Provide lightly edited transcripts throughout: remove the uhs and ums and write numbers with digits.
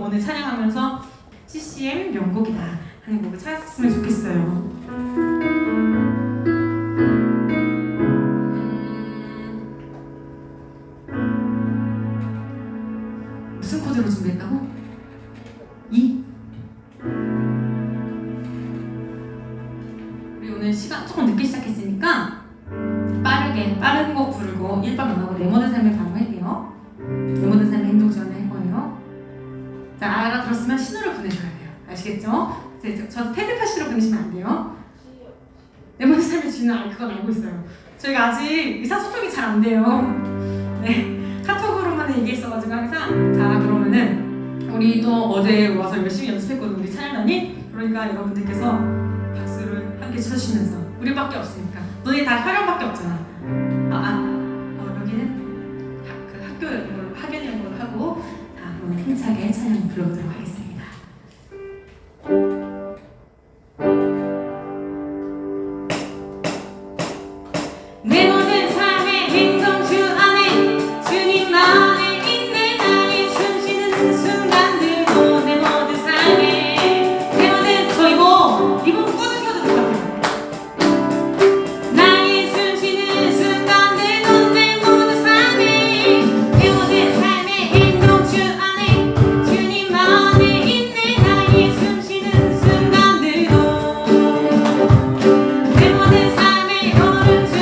오늘 찬양하면서 CCM 명곡이다 하는 곡을 찾았으면 좋겠어요. 무슨 코드로 준비했다고? 2? 우리 오늘 시간 조금 늦게 시작했으니까 빠른 곡 부르고 1번 안 하고 내 모든 삶을 바로 할게요. 내 모든 삶의 행동 지원을 할 거예요. 자, 알아들었으면 신호를 보내줘야 돼요. 아시겠죠? 저 테레파시로 보내시면 안 돼요. 내 모든 삶의 주인은 그건 알고 있어요. 저희가 아직 의사소통이 잘 안 돼요. 네, 카톡으로만 얘기했어가지고 항상. 자, 그러면은 우리 또 어제 와서 열심히 연습했거든, 우리 찬양단이. 그러니까 여러분들께서 박수를 함께 쳐주시면서, 우리밖에 없으니까. 너네 다 촬영밖에 없잖아. 여기는 그 학교 이걸로 학연이라는 걸로 하고, 자, 그러면 힘차게 찬양 불러보도록 하겠습니다. 내 모든 삶의 행동 주 안에 주님만의 있네. 나의 숨쉬는 순간들도 내 모든 삶에 내 모든 저희고 이분 꺼주셔도 될 것 같아요. 나의 숨쉬는 순간들도 내 모든 삶에 내 모든 삶의 행동 주 안에 주님만의 있네. 나의 숨쉬는 순간들도 내 모든 삶의 걸음 주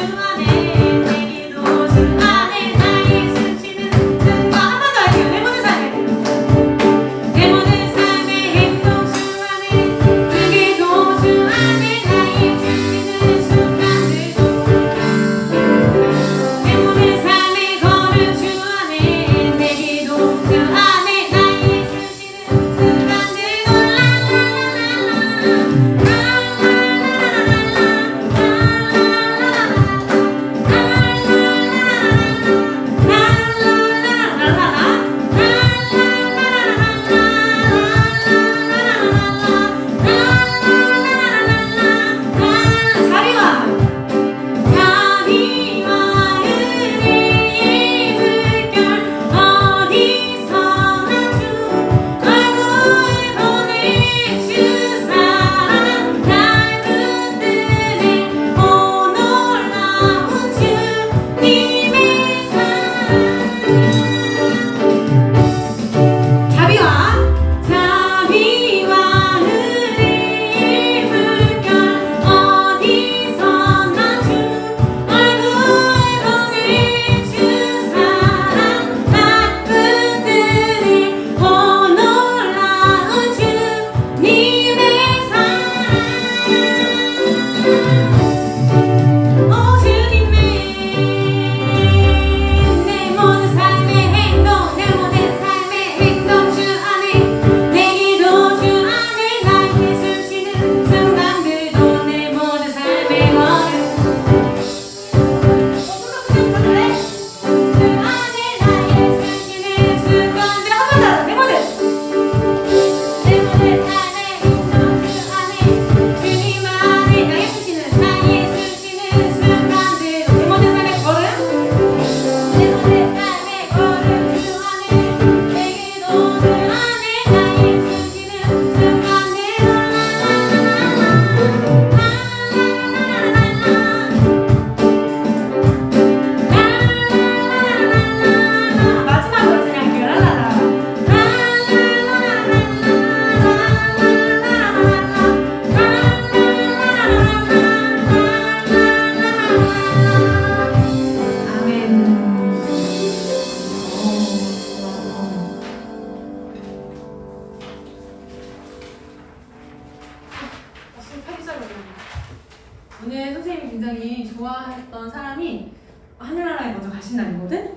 오늘 선생님이 굉장히 좋아했던 사람이 하늘나라에 먼저 가신 날이거든?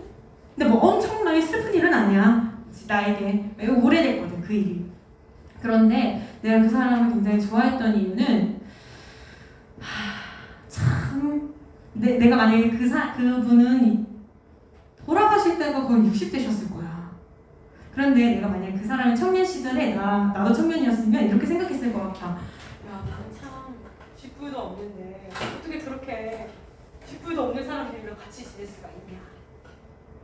근데 뭐 엄청나게 슬픈 일은 아니야. 나에게 매우 오래됐거든, 그 일이. 그런데 내가 그 사람을 굉장히 좋아했던 이유는 참 내가 만약에 그분은 돌아가실 때가 거의 60대셨을 거야. 그런데 내가 만약에 그 사람이 청년 시절에 나도 청년이었으면 이렇게 생각했을 것 같아. 야, 나는 참 쥐뿔도 없는데 어떻게 그렇게 쥐뿔도 없는 사람들이랑 같이 지낼 수가 있냐,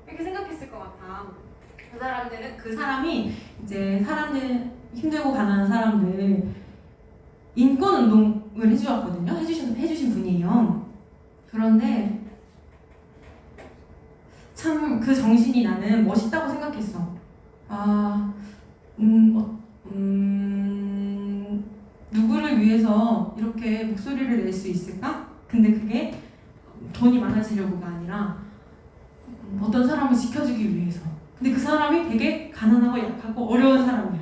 이렇게 생각했을 것 같아. 그 사람이 이제 사람들 힘들고 가난한 사람들 인권 운동을 해주었거든요. 해주신 분이에요. 그런데 참 그 정신이 나는 멋있다고 생각했어. 누구를 위해서 이렇게 목소리를 낼 수 있을까? 근데 그게 돈이 많아지려고가 아니라 어떤 사람을 지켜주기 위해서. 근데 그 사람이 되게 가난하고 약하고 어려운 사람이야.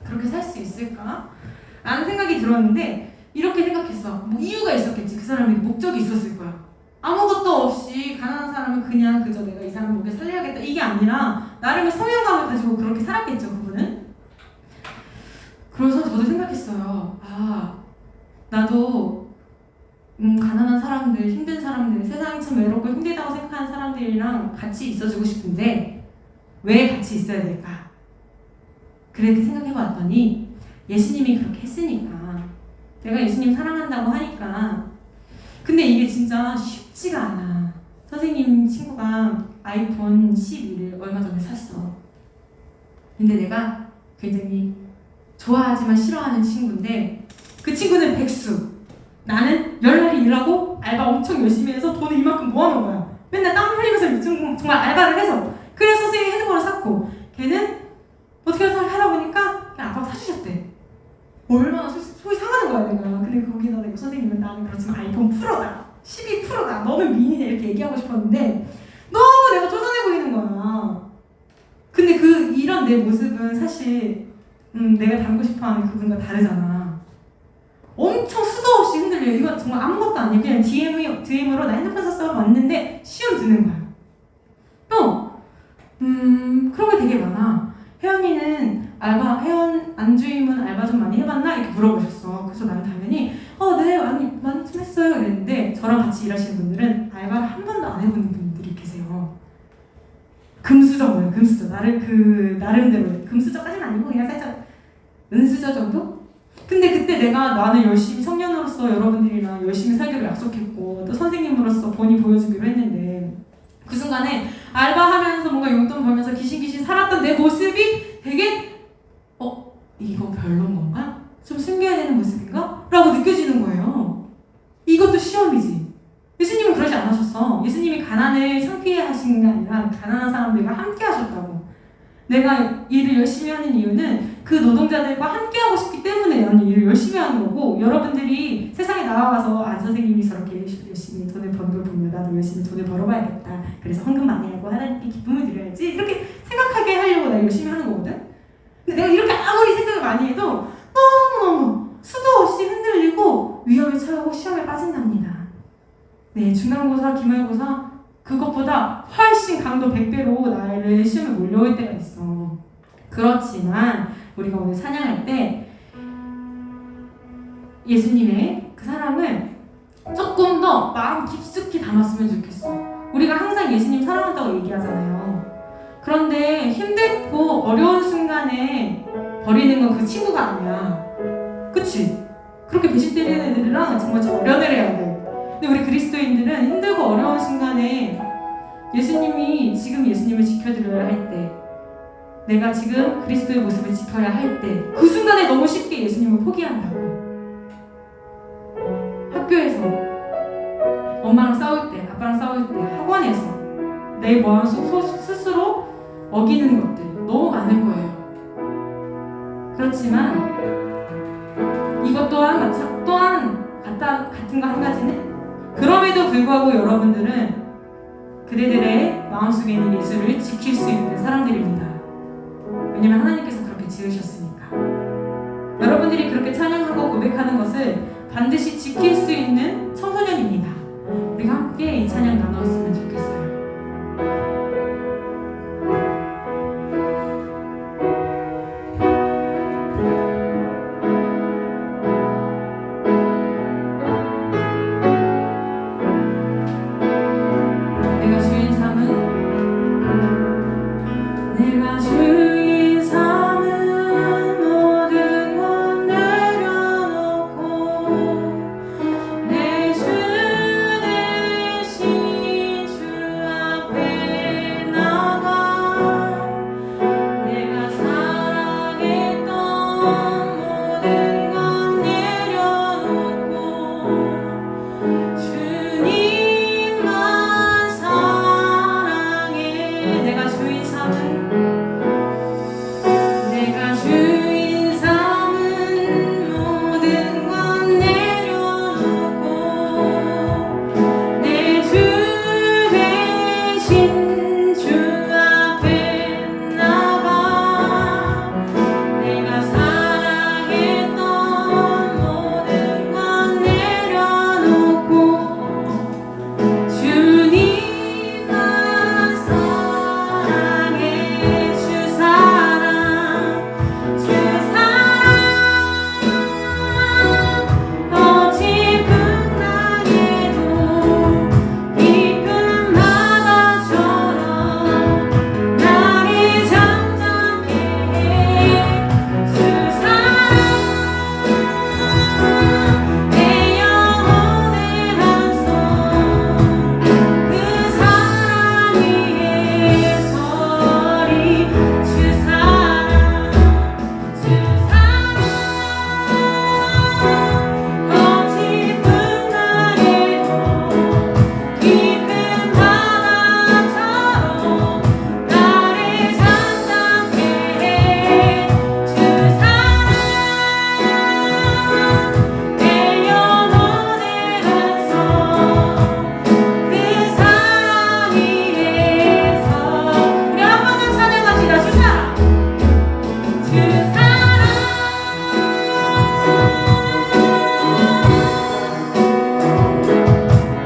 그렇게 살 수 있을까? 라는 생각이 들었는데 이렇게 생각했어. 뭐 이유가 있었겠지. 그 사람에게 목적이 있었을 거야. 아무것도 없이 가난한 사람은 그냥 그저 내가 이 사람 목에 살려야겠다 이게 아니라 나름의 성향감을 가지고 그렇게 살았겠죠. 그분은. 그래서 저도 생각했어요. 나도 가난한 사람들, 힘든 사람들, 세상이 참 외롭고 힘들다고 생각하는 사람들이랑 같이 있어주고 싶은데 왜 같이 있어야 될까? 그렇게 생각해봤더니 예수님이 그렇게 했으니까, 내가 예수님 사랑한다고 하니까. 근데 이게 진짜 쉽지가 않아. 선생님 친구가 아이폰 12를 얼마 전에 샀어. 근데 내가 굉장히 좋아하지만 싫어하는 친구인데 그 친구는 백수. 나는 열날이 일하고 알바 엄청 열심히 해서 돈을 이만큼 모아놓은 거야. 맨날 땀 흘리면서 정말 알바를 해서. 그래서 선생님이 핸드폰을 샀고, 걔는 어떻게 하다 보니까 그냥 아빠가 사주셨대. 얼마나 속이 상하는 거야 내가. 근데 거기서 내가 선생님은 나는 그렇지만 아이폰 프로다, 12 프로다, 너는 미니네 이렇게 얘기하고 싶었는데 너무 내가 쪼잔해 보이는 거야. 근데 이런 내 모습은 사실 내가 닮고 싶어하는 그분과 다르잖아. 엄청 수도 없이 흔들려. 이건 정말 아무것도 아니에요. 그냥 DM으로 나 핸드폰 샀어 왔는데 시험 드는 거야. 또 그런 게 되게 많아. 혜연이는 혜연 안주임은 알바 좀 많이 해봤나? 이렇게 물어보셨어. 그래서 나는 당연히 네 많이 좀 했어요 이랬는데, 저랑 같이 일하시는 분들은 알바를 한 번도 안 해본 분들이 계세요. 금수저예요. 금수저. 나름대로 금수저까지는 아니고 그냥 살짝 은수저 정도? 근데 그때 나는 열심히 청년으로서 여러분들이랑 열심히 살기로 약속했고 또 선생님으로서 본의 보여주기로 했는데, 그 순간에 알바하면서 뭔가 용돈 벌면서 기신기신 살았던 내 모습이 되게 이거 별론 건가? 좀 숨겨야 되는 모습인가? 라고 느껴지는 거예요. 이것도 시험이지. 예수님은 그러지 않으셨어. 예수님이 가난을 창피해 하신 게 아니라 가난한 사람들과 함께 하셨다고. 내가 일을 열심히 하는 이유는 그 노동자들과 함께 하고 싶기 때문에 나는 일을 열심히 하는 거고, 여러분들이 세상에 나와서 선생님이 저렇게 열심히 돈을 버는 걸 보면 나도 열심히 돈을 벌어봐야겠다. 그래서 헌금 많이 하고 하나님께 기쁨을 드려야지. 이렇게 생각하게 하려고 나 열심히 하는 거거든. 근데 내가 이렇게 아무리 생각을 많이 해도 너무너무 수도 없이 흔들리고 위험에 처하고 시험에 빠진답니다. 네, 중간고사, 기말고사 그것보다 훨씬 강도 100배로 나를 시험에 몰려올 때가 있어. 그렇지만 우리가 오늘 찬양할 때 예수님의 그 사랑을 조금 더 마음 깊숙이 담았으면 좋겠어. 우리가 항상 예수님 사랑한다고 얘기하잖아요. 그런데 힘들고 어려운 순간에 버리는 건 그 친구가 아니야. 그치? 그렇게 배신 때리는 애들이랑 정말 절연을 해야 돼. 근데 우리 그리스도인들은 힘들고 어려운 순간에 지금 예수님을 지켜드려야 할 때, 내가 지금 그리스도의 모습을 지켜야 할 때, 그 순간에 너무 쉽게 예수님을 포기한다고. 학교에서 엄마랑 싸울 때, 아빠랑 싸울 때, 학원에서 내 마음속 스스로 어기는 것들 너무 많을 거예요. 그렇지만 이것 또한 같은 거 한 가지는, 그럼에도 불구하고 여러분들은 그대들의 마음속에 있는 예수를 지킬 수 있는 사람들입니다. 왜냐면 하나님께서 그렇게 지으셨으니까. 여러분들이 그렇게 찬양하고 고백하는 것을 반드시 지킬 수 있는 청소년입니다. 우리가 함께 이 찬양 나누었으면 좋겠어요. 내 주는 주인 삼은 모든 건 내려놓고 내 주 대신 주 앞에 나가 내가 사랑했던 모든 건 내려놓고 주님만 사랑해 주 사랑 주 사랑 어지 풍랑에도 깊은 바다처럼 나를 잠잠케 해주 사랑 내 영혼의 한손 그 사랑 위에 서리 주 사랑 주 사랑 어지 풍랑에도 깊은 바다처럼 나를 잠잠케 해주 사랑 내 영혼의 한손 그 사랑 위에서 우리 한 번 더 찬양합시다. 주 사랑 주 사랑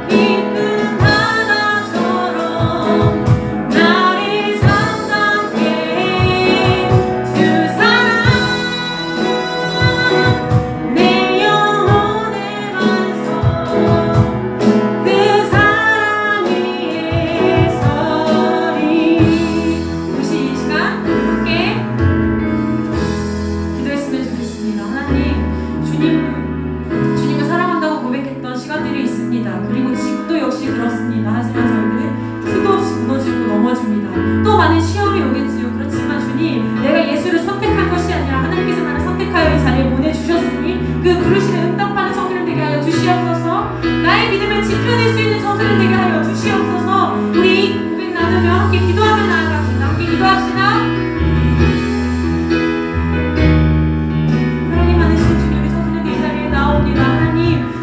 깊은 바다처럼 나를 잠잠케 해주 사랑 내 영혼의 반석 그 사랑 위에 서리 우리 이 시간 함께 기도했으면 좋겠습니다. 하나님 주님을 사랑한다고 고백했던 시간들이 있습니다. 그리고 지금도 역시 그렇습니다. 하지만 저희는 수도 없이 무너지고 넘어집니다. 또 많은 시험이 오겠지요. 그렇지만 주님 내가 예수를 선택한 것이 아니라 하나님께서 나를 선택하여 이 자리에 보내주셨으니 그 부르심에 응답하는 청소년 되게 하여 주시옵소서. 나의 믿음을 지켜낼 수 있는 청소년 되게 하여 주시옵소서. 우리 고백 나누며 함께 기도하며 나아갑시다. 함께 기도합시다. 사랑이 많으신 주님 우리 청소년들 이 자리에 나옵니다.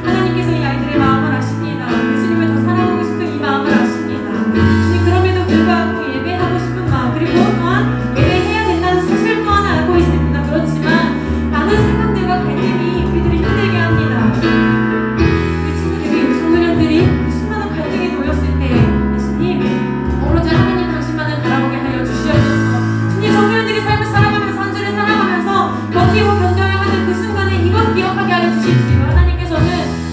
하나님께서 이 아이들의 마음을 아십니다. 예수님을 더 사랑하고 싶은 이 마음을 아십니다. 주님 그럼에도 불구하고 예배하고 싶은 마음 그리고 또한 예배해야 된다는 사실 또한 알고 있습니다. 그렇지만 많은 생각들과 갈등이 우리들을 힘들게 합니다. 우리 친구들이 우리 청소년들이 수많은 갈등에 놓였을 때 예수님 오로지 하나님 당신만을 바라보게 하여 주시옵소서. 주님 청소년들이 삶을 살아가면서 한 주를 살아가면서 버티고 견뎌야 하는 그 순간에 이것 기억하게 하여 주십시오. 하나님께서는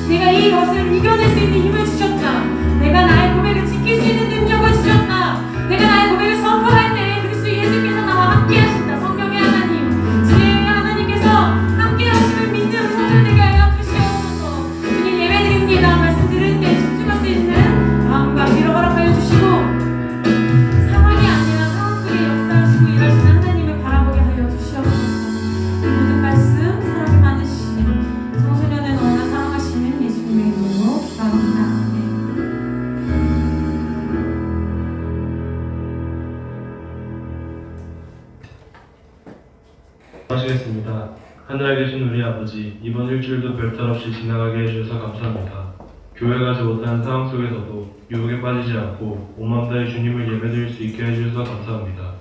내가 이것을 이겨낼 수 있는 힘을 주셨다. 내가 나의 고백을 지킬 수 있는 능력을 주셨다. 내가 나의 고백을 선포할 때 그리스도 예수께서 나와 함께 하신다. 성령의 하나님 주의 하나님께서 함께 하심을 믿는 우리 성도되게 하여 주시옵소서. 주님 예배드립니다. 말씀 들을 때 집중할 수 있는 마음과 위로 허락하여 주시고 상황이 아니라 상황 속에 역사하시고 일하시는 하나님을 바라보게 하여 주시옵소서. 이 모든 말씀 사랑이 많으신 청소년을 너무나 사랑하시는 예수님의 이름으로 기도합니다. 아멘. 하시겠습니다. 하늘에 계신 우리 아버지, 이번 일주일도 별탈 없이 지나가게 해주셔서 감사합니다. 교회 가지 못하는 상황 속에서도 유혹에 빠지지 않고 온 마음 다해 주님을 예배드릴 수 있게 해주셔서 감사합니다.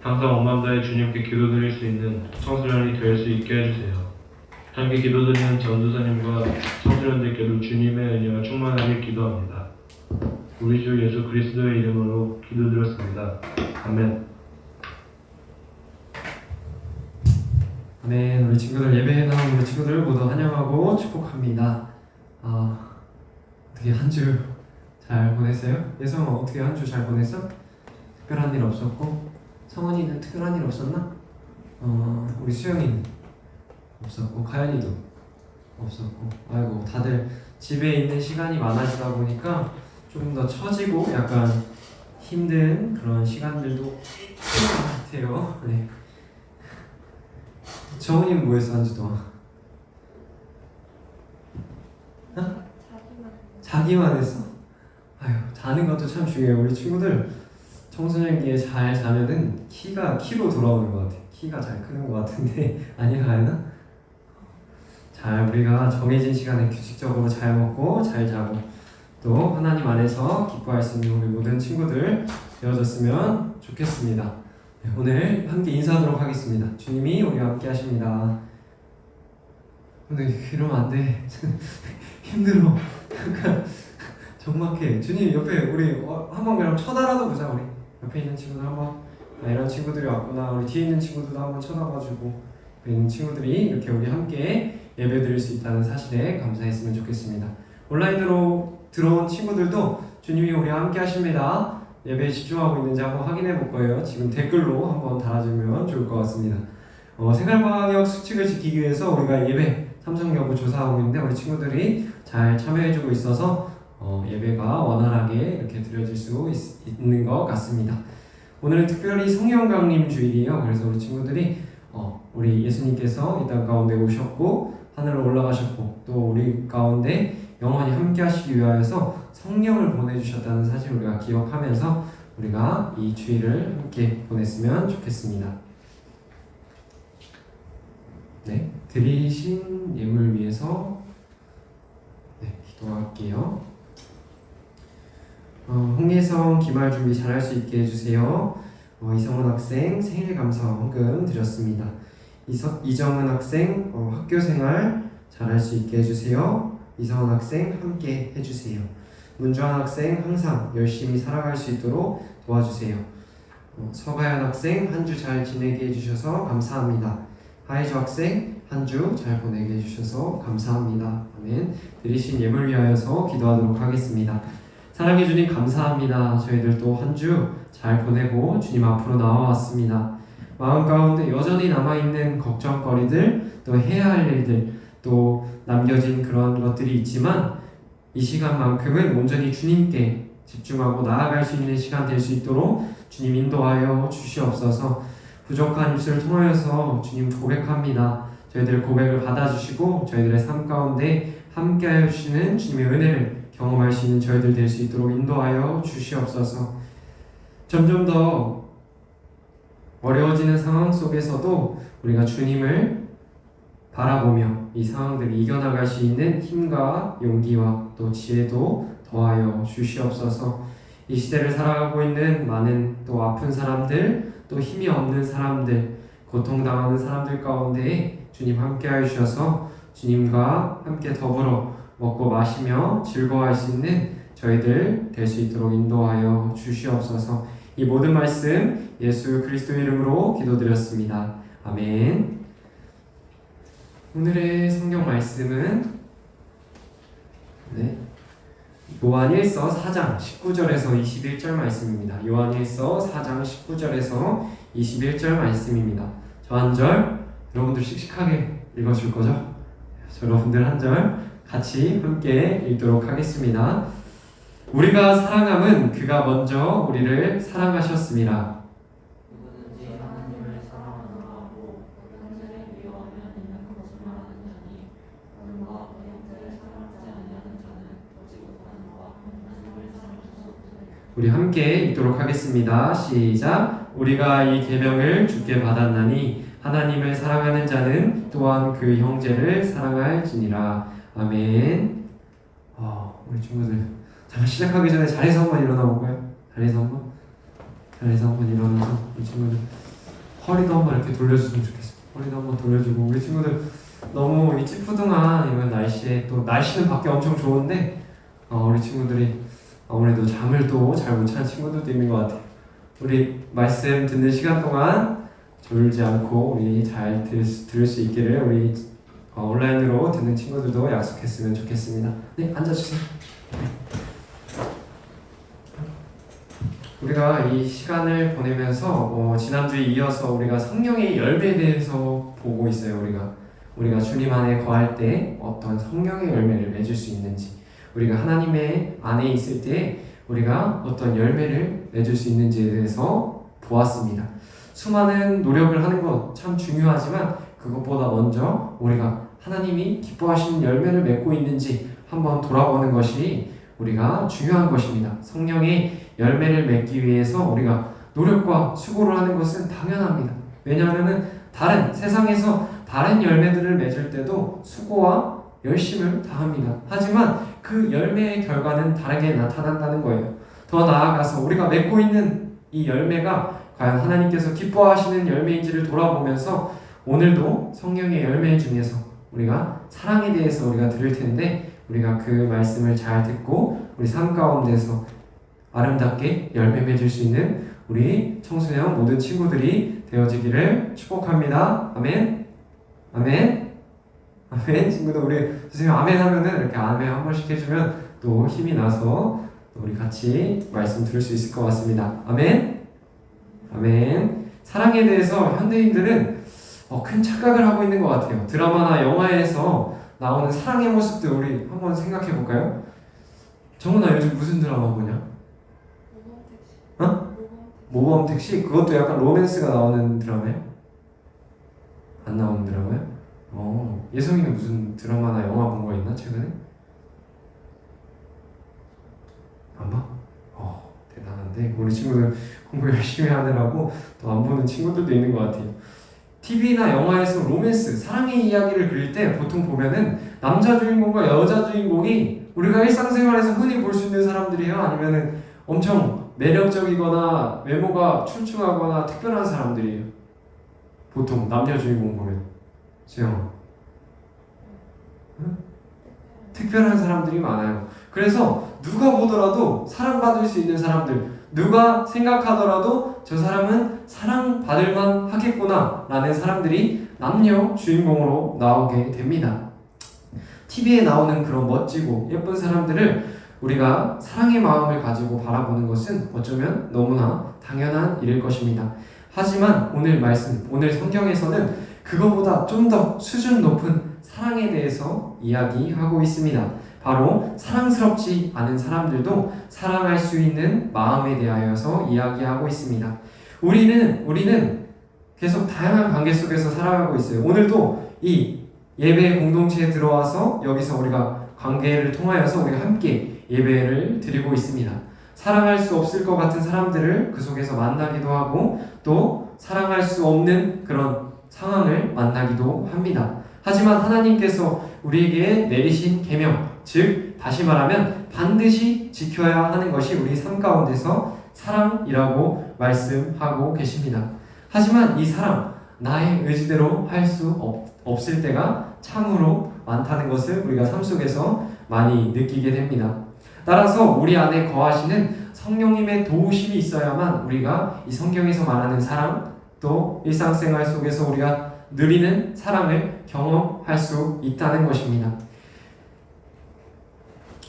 항상 온 마음 다해 주님께 기도드릴 수 있는 청소년이 될 수 있게 해주세요. 함께 기도드리는 전도사님과 청소년들께도 주님의 은혜가 충만하길 기도합니다. 우리 주 예수 그리스도의 이름으로 기도드렸습니다. 아멘. 네, 우리 친구들 예배에 나온 우리 친구들 모두 환영하고 축복합니다. 어떻게 한 주 잘 보냈어요? 예성아 어떻게 한 주 잘 보냈어? 특별한 일 없었고 성원이는 특별한 일 없었나? 우리 수영이는 없었고 가연이도 없었고 아이고 다들 집에 있는 시간이 많아지다 보니까 조금 더 처지고 약간 힘든 그런 시간들도 있는 것 같아요. 네. 정훈이는 뭐 했어 한 주 동안? 자기만 했어? 아유 자는 것도 참 중요해요. 우리 친구들 청소년기에 잘 자면은 키로 돌아오는 것 같아. 키가 잘 크는 것 같은데 아니야 가연아? 잘 우리가 정해진 시간에 규칙적으로 잘 먹고 잘 자고 또 하나님 안에서 기뻐할 수 있는 우리 모든 친구들 되어졌으면 좋겠습니다. 네, 오늘 함께 인사하도록 하겠습니다. 주님이 우리와 함께 하십니다. 근데 이러면 안 돼. 힘들어. 약간 적막해. 주님 옆에 우리 한번 그냥 쳐다라도 보자. 우리 옆에 있는 친구들 한번 이런 친구들이 왔구나. 우리 뒤에 있는 친구들도 한번 쳐다봐주고 옆에 있는 친구들이 이렇게 우리 함께 예배드릴 수 있다는 사실에 감사했으면 좋겠습니다. 온라인으로 들어온 친구들도 주님이 우리와 함께 하십니다. 예배에 집중하고 있는지 한번 확인해 볼 거예요. 지금 댓글로 한번 달아주면 좋을 것 같습니다. 생활방역 수칙을 지키기 위해서 우리가 예배 참석 여부 조사하고 있는데 우리 친구들이 잘 참여해주고 있어서 예배가 원활하게 이렇게 드려질 수 있는 것 같습니다. 오늘은 특별히 성령 강림 주일이에요. 그래서 우리 친구들이 우리 예수님께서 이 땅 가운데 오셨고 하늘로 올라가셨고 또 우리 가운데 영원히 함께 하시기 위하여서 성령을 보내주셨다는 사실을 우리가 기억하면서 우리가 이 주일을 함께 보냈으면 좋겠습니다. 네, 드리신 예물 위해서 기도할게요. 홍예성 기말 준비 잘할 수 있게 해주세요. 이성훈 학생 생일 감사 헌금 드렸습니다. 이정은 학생 학교 생활 잘할 수 있게 해주세요. 이성훈 학생 함께 해주세요. 문주환 학생 항상 열심히 살아갈 수 있도록 도와주세요. 서가연 학생 한 주 잘 지내게 해주셔서 감사합니다. 하이조 학생 한 주 잘 보내게 해주셔서 감사합니다. 아멘. 드리신 예물 위하여서 기도하도록 하겠습니다. 사랑해 주님 감사합니다. 저희들도 한 주 잘 보내고 주님 앞으로 나와왔습니다. 마음 가운데 여전히 남아있는 걱정거리들 또 해야 할 일들 또 남겨진 그런 것들이 있지만 이 시간만큼은 온전히 주님께 집중하고 나아갈 수 있는 시간 될 수 있도록 주님 인도하여 주시옵소서. 부족한 입술을 통하여서 주님 고백합니다. 저희들 고백을 받아주시고 저희들의 삶 가운데 함께하여 주시는 주님의 은혜를 경험할 수 있는 저희들 될 수 있도록 인도하여 주시옵소서. 점점 더 어려워지는 상황 속에서도 우리가 주님을 바라보며 이 상황들을 이겨나갈 수 있는 힘과 용기와 또 지혜도 더하여 주시옵소서. 이 시대를 살아가고 있는 많은 또 아픈 사람들 또 힘이 없는 사람들 고통당하는 사람들 가운데 주님 함께하여 주셔서 주님과 함께 더불어 먹고 마시며 즐거워할 수 있는 저희들 될 수 있도록 인도하여 주시옵소서. 이 모든 말씀 예수 그리스도 이름으로 기도드렸습니다. 아멘. 오늘의 성경 말씀은 요한일서 4장 19절에서 21절 말씀입니다. 요한일서 4장 19절에서 21절 말씀입니다. 저 한 절 여러분들 씩씩하게 읽어줄 거죠? 여러분들 한 절 같이 함께 읽도록 하겠습니다. 우리가 사랑함은 그가 먼저 우리를 사랑하셨습니다. 누구든지 하나님을 사랑하는 자고 형제를 미워하며 있는 것을 말하는 자니 하나님과 형제를 사랑하지 아니하는 자는 보지 못하는 것 하나님을 사랑할 수 없으니. 우리 함께 읽도록 하겠습니다. 시작. 우리가 이 계명을 주께 받았나니 하나님을 사랑하는 자는 또한 그 형제를 사랑할지니라. 아멘. 우리 친구들 잠깐 시작하기 전에 자리에서 한번 일어나 볼까요? 자리에서 한번 일어나서 우리 친구들 허리도 한번 이렇게 돌려주시면 좋겠어요. 허리도 한번 돌려주고 우리 친구들 너무 이 찌푸둥한 이런 날씨에 또 날씨는 밖에 엄청 좋은데 우리 친구들이 아무래도 잠을 또 잘 못 자는 친구들도 있는 것 같아요. 우리 말씀 듣는 시간 동안 졸지 않고 우리 잘 들을 수 있기를 우리 온라인으로 듣는 친구들도 약속했으면 좋겠습니다. 네, 앉아주세요. 우리가 이 시간을 보내면서 지난주에 이어서 우리가 성령의 열매에 대해서 보고 있어요. 우리가 주님 안에 거할 때 어떤 성령의 열매를 맺을 수 있는지, 우리가 하나님의 안에 있을 때 우리가 어떤 열매를 맺을 수 있는지에 대해서 보았습니다. 수많은 노력을 하는 것 참 중요하지만 그것보다 먼저 우리가 하나님이 기뻐하시는 열매를 맺고 있는지 한번 돌아보는 것이 우리가 중요한 것입니다. 성령의 열매를 맺기 위해서 우리가 노력과 수고를 하는 것은 당연합니다. 왜냐하면 세상에서 다른 열매들을 맺을 때도 수고와 열심을 다합니다. 하지만 그 열매의 결과는 다르게 나타난다는 거예요. 더 나아가서 우리가 맺고 있는 이 열매가 과연 하나님께서 기뻐하시는 열매인지를 돌아보면서 오늘도 성령의 열매 중에서 우리가 사랑에 대해서 우리가 들을 텐데 우리가 그 말씀을 잘 듣고 우리 삶 가운데서 아름답게 열매 맺을 수 있는 우리 청소년 모든 친구들이 되어지기를 축복합니다. 아멘. 아멘. 아멘. 친구들 우리 선생님 아멘 하면은 이렇게 아멘 한 번씩 해주면 또 힘이 나서 또 우리 같이 말씀 들을 수 있을 것 같습니다. 아멘. 아멘. 사랑에 대해서 현대인들은 큰 착각을 하고 있는 것 같아요. 드라마나 영화에서 나오는 사랑의 모습들 우리 한번 생각해 볼까요? 정훈아 요즘 무슨 드라마 보냐? 모범 택시? 그것도 약간 로맨스가 나오는 드라마예요? 안 나오는 드라마예요? 예성이는 무슨 드라마나 영화 본 거 있나 최근에? 안 봐? 대단한데 우리 친구들 공부 열심히 하느라고 또 안 보는 친구들도 있는 것 같아요. TV나 영화에서 로맨스, 사랑의 이야기를 그릴 때 보통 보면은 남자 주인공과 여자 주인공이 우리가 일상생활에서 흔히 볼 수 있는 사람들이에요? 아니면은 엄청 매력적이거나 외모가 출중하거나 특별한 사람들이에요? 보통 남녀 주인공 보면 수영아 응? 특별한 사람들이 많아요. 그래서 누가 보더라도 사랑받을 수 있는 사람들, 누가 생각하더라도 저 사람은 사랑받을 만 하겠구나 라는 사람들이 남녀 주인공으로 나오게 됩니다. TV에 나오는 그런 멋지고 예쁜 사람들을 우리가 사랑의 마음을 가지고 바라보는 것은 어쩌면 너무나 당연한 일일 것입니다. 하지만 오늘 말씀, 오늘 성경에서는 그거보다 좀 더 수준 높은 사랑에 대해서 이야기하고 있습니다. 바로 사랑스럽지 않은 사람들도 사랑할 수 있는 마음에 대하여서 이야기하고 있습니다. 우리는 계속 다양한 관계 속에서 살아가고 있어요. 오늘도 이 예배 공동체에 들어와서 여기서 우리가 관계를 통하여서 우리가 함께 예배를 드리고 있습니다. 사랑할 수 없을 것 같은 사람들을 그 속에서 만나기도 하고 또 사랑할 수 없는 그런 상황을 만나기도 합니다. 하지만 하나님께서 우리에게 내리신 계명, 즉 다시 말하면 반드시 지켜야 하는 것이 우리 삶 가운데서 사랑이라고 말씀하고 계십니다. 하지만 이 사랑, 나의 의지대로 할 수 없을 때가 참으로 많다는 것을 우리가 삶 속에서 많이 느끼게 됩니다. 따라서 우리 안에 거하시는 성령님의 도우심이 있어야만 우리가 이 성경에서 말하는 사랑, 또 일상생활 속에서 우리가 누리는 사랑을 경험할 수 있다는 것입니다.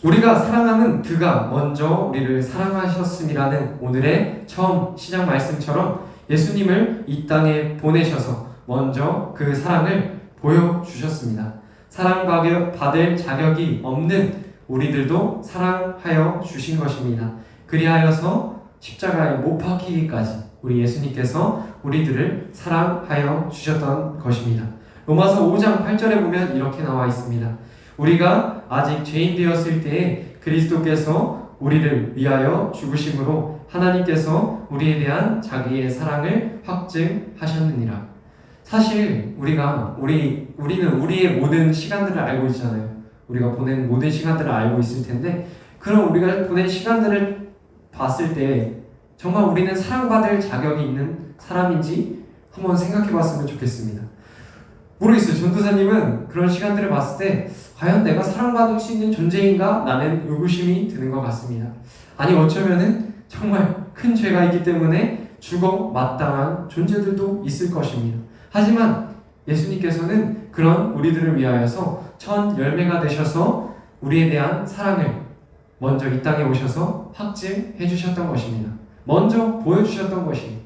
우리가 사랑하는 그가 먼저 우리를 사랑하셨음이라는 오늘의 처음 시작 말씀처럼 예수님을 이 땅에 보내셔서 먼저 그 사랑을 보여주셨습니다. 사랑받을 자격이 없는 우리들도 사랑하여 주신 것입니다. 그리하여서 십자가에 못 박히기까지 우리 예수님께서 우리들을 사랑하여 주셨던 것입니다. 로마서 5장 8절에 보면 이렇게 나와 있습니다. 우리가 아직 죄인 되었을 때에 그리스도께서 우리를 위하여 죽으심으로 하나님께서 우리에 대한 자기의 사랑을 확증하셨느니라. 사실 우리는 우리의 모든 시간들을 알고 있잖아요. 우리가 보낸 모든 시간들을 알고 있을 텐데 그럼 우리가 보낸 시간들을 봤을 때 정말 우리는 사랑받을 자격이 있는 사람인지 한번 생각해 봤으면 좋겠습니다. 모르겠어요. 전도사님은 그런 시간들을 봤을 때 과연 내가 사랑받을 수 있는 존재인가? 라는 의구심이 드는 것 같습니다. 아니 어쩌면은 정말 큰 죄가 있기 때문에 죽어 마땅한 존재들도 있을 것입니다. 하지만 예수님께서는 그런 우리들을 위하여서 첫 열매가 되셔서 우리에 대한 사랑을 먼저 이 땅에 오셔서 확증해 주셨던 것입니다. 먼저 보여주셨던 것입니다.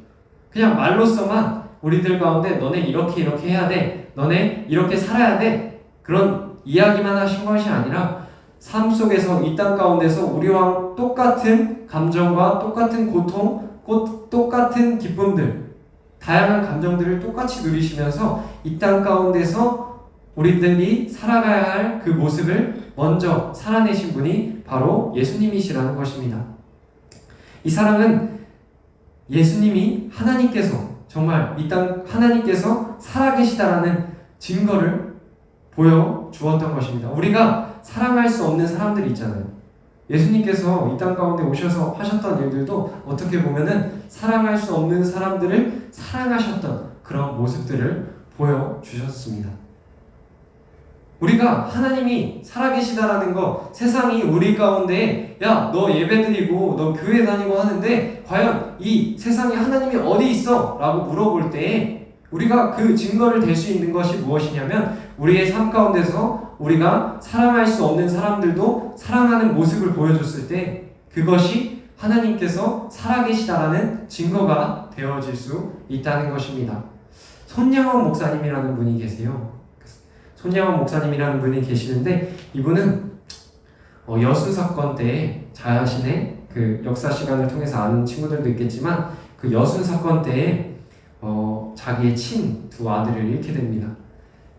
그냥 말로서만 우리들 가운데 너네 이렇게 해야 돼, 너네 이렇게 살아야 돼, 그런 이야기만 하신 것이 아니라 삶 속에서 이 땅 가운데서 우리와 똑같은 감정과 똑같은 고통, 똑같은 기쁨들, 다양한 감정들을 똑같이 누리시면서 이 땅 가운데서 우리들이 살아가야 할 그 모습을 먼저 살아내신 분이 바로 예수님이시라는 것입니다. 이 사랑은 예수님이 하나님께서 정말 이 땅 하나님께서 살아계시다라는 증거를 보여주었던 것입니다. 우리가 사랑할 수 없는 사람들이 있잖아요. 예수님께서 이 땅 가운데 오셔서 하셨던 일들도 어떻게 보면은 사랑할 수 없는 사람들을 사랑하셨던 그런 모습들을 보여주셨습니다. 우리가 하나님이 살아계시다라는 거, 세상이 우리 가운데 야, 너 예배드리고 너 교회 다니고 하는데 과연 이 세상에 하나님이 어디 있어? 라고 물어볼 때 우리가 그 증거를 댈 수 있는 것이 무엇이냐면 우리의 삶 가운데서 우리가 사랑할 수 없는 사람들도 사랑하는 모습을 보여줬을 때 그것이 하나님께서 살아계시다라는 증거가 되어질 수 있다는 것입니다. 손양원 목사님이라는 분이 계세요. 손양원 목사님이라는 분이 계시는데 이분은 여수 사건 때 자신의 그 역사 시간을 통해서 아는 친구들도 있겠지만 그 여수 사건 때에 자기의 친 두 아들을 잃게 됩니다.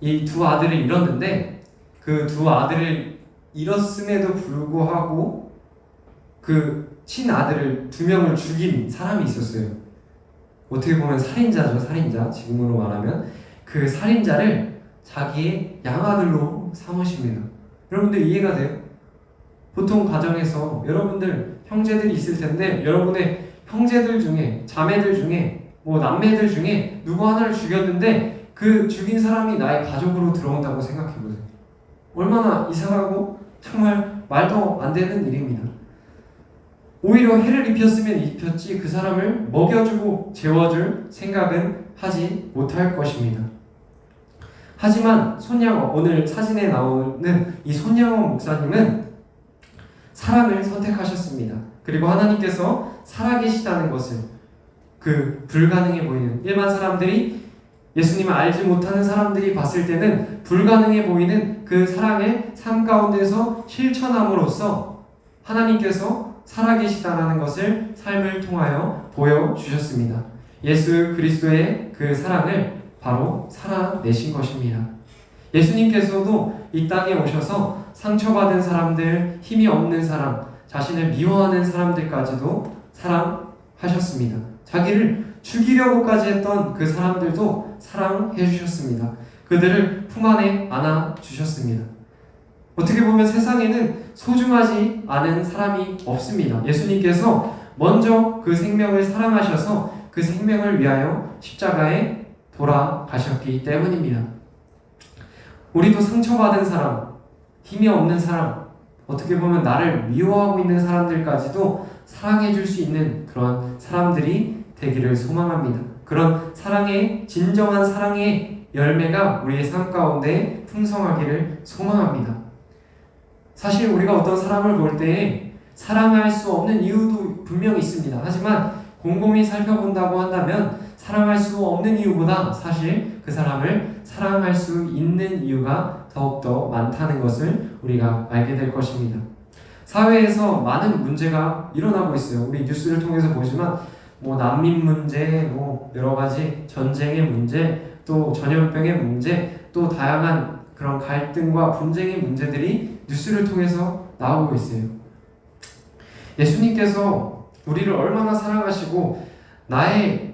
이 두 아들을 잃었는데 그 두 아들을 잃었음에도 불구하고 그 친아들을 두 명을 죽인 사람이 있었어요. 어떻게 보면 살인자죠. 살인자. 지금으로 말하면 그 살인자를 자기의 양아들로 삼으십니다. 여러분들 이해가 돼요? 보통 가정에서 여러분들 형제들이 있을 텐데 여러분의 형제들 중에 자매들 중에 뭐 남매들 중에 누구 하나를 죽였는데 그 죽인 사람이 나의 가족으로 들어온다고 생각해보세요. 얼마나 이상하고 정말 말도 안 되는 일입니다. 오히려 해를 입혔으면 입혔지 그 사람을 먹여주고 재워줄 생각은 하지 못할 것입니다. 하지만 오늘 사진에 나오는 이 손양원 목사님은 사랑을 선택하셨습니다. 그리고 하나님께서 살아계시다는 것을 그 불가능해 보이는 일반 사람들이 예수님을 알지 못하는 사람들이 봤을 때는 불가능해 보이는 그 사랑을 삶 가운데서 실천함으로써 하나님께서 살아계시다는 것을 삶을 통하여 보여주셨습니다. 예수 그리스도의 그 사랑을 바로 살아내신 것입니다. 예수님께서도 이 땅에 오셔서 상처받은 사람들, 힘이 없는 사람, 자신을 미워하는 사람들까지도 사랑하셨습니다. 자기를 죽이려고까지 했던 그 사람들도 사랑해 주셨습니다. 그들을 품 안에 안아 주셨습니다. 어떻게 보면 세상에는 소중하지 않은 사람이 없습니다. 예수님께서 먼저 그 생명을 사랑하셔서 그 생명을 위하여 십자가에 돌아가셨기 때문입니다. 우리도 상처받은 사람, 힘이 없는 사람, 어떻게 보면 나를 미워하고 있는 사람들까지도 사랑해 줄 수 있는 그런 사람들이 되기를 소망합니다. 그런 사랑의 진정한 사랑의 열매가 우리의 삶 가운데 풍성하기를 소망합니다. 사실 우리가 어떤 사람을 볼 때 사랑할 수 없는 이유도 분명히 있습니다. 하지만 곰곰이 살펴본다고 한다면 사랑할 수 없는 이유보다 사실 그 사람을 사랑할 수 있는 이유가 더욱더 많다는 것을 우리가 알게 될 것입니다. 사회에서 많은 문제가 일어나고 있어요. 우리 뉴스를 통해서 보지만 뭐 난민 문제, 뭐 여러 가지 전쟁의 문제, 또 전염병의 문제, 또 다양한 그런 갈등과 분쟁의 문제들이 뉴스를 통해서 나오고 있어요. 예수님께서 우리를 얼마나 사랑하시고 나의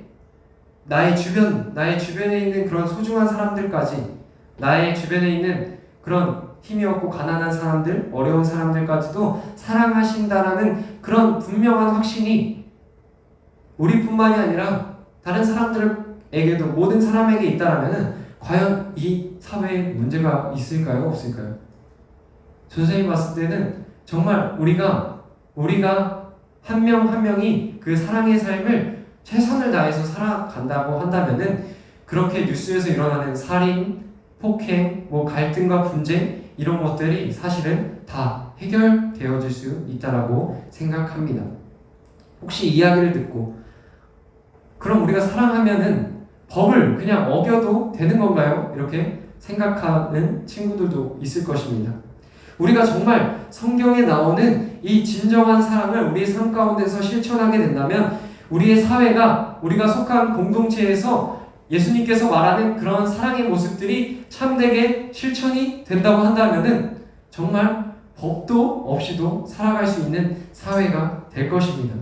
주변에 있는 그런 소중한 사람들까지, 나의 주변에 있는 그런 힘이 없고 가난한 사람들, 어려운 사람들까지도 사랑하신다라는 그런 분명한 확신이 우리뿐만이 아니라 다른 사람들에게도, 모든 사람에게 있다라면 과연 이 사회에 문제가 있을까요? 없을까요? 선생님이 봤을 때는 정말 우리가 한 명 한 명이 그 사랑의 삶을 최선을 다해서 살아간다고 한다면은 그렇게 뉴스에서 일어나는 살인, 폭행, 뭐 갈등과 분쟁 이런 것들이 사실은 다 해결되어질 수 있다라고 생각합니다. 혹시 이야기를 듣고 그럼 우리가 사랑하면은 법을 그냥 어겨도 되는 건가요? 이렇게 생각하는 친구들도 있을 것입니다. 우리가 정말 성경에 나오는 이 진정한 사랑을 우리의 삶 가운데서 실천하게 된다면 우리의 사회가, 우리가 속한 공동체에서 예수님께서 말하는 그런 사랑의 모습들이 참되게 실천이 된다고 한다면은 정말 법도 없이도 살아갈 수 있는 사회가 될 것입니다.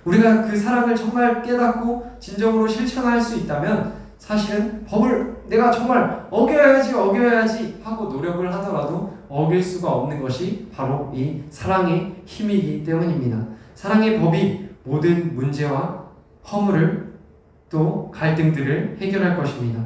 우리가 그 사랑을 정말 깨닫고 진정으로 실천할 수 있다면 사실은 법을 내가 정말 어겨야지 하고 노력을 하더라도 어길 수가 없는 것이 바로 이 사랑의 힘이기 때문입니다. 사랑의 법이 모든 문제와 허물을 또 갈등들을 해결할 것입니다.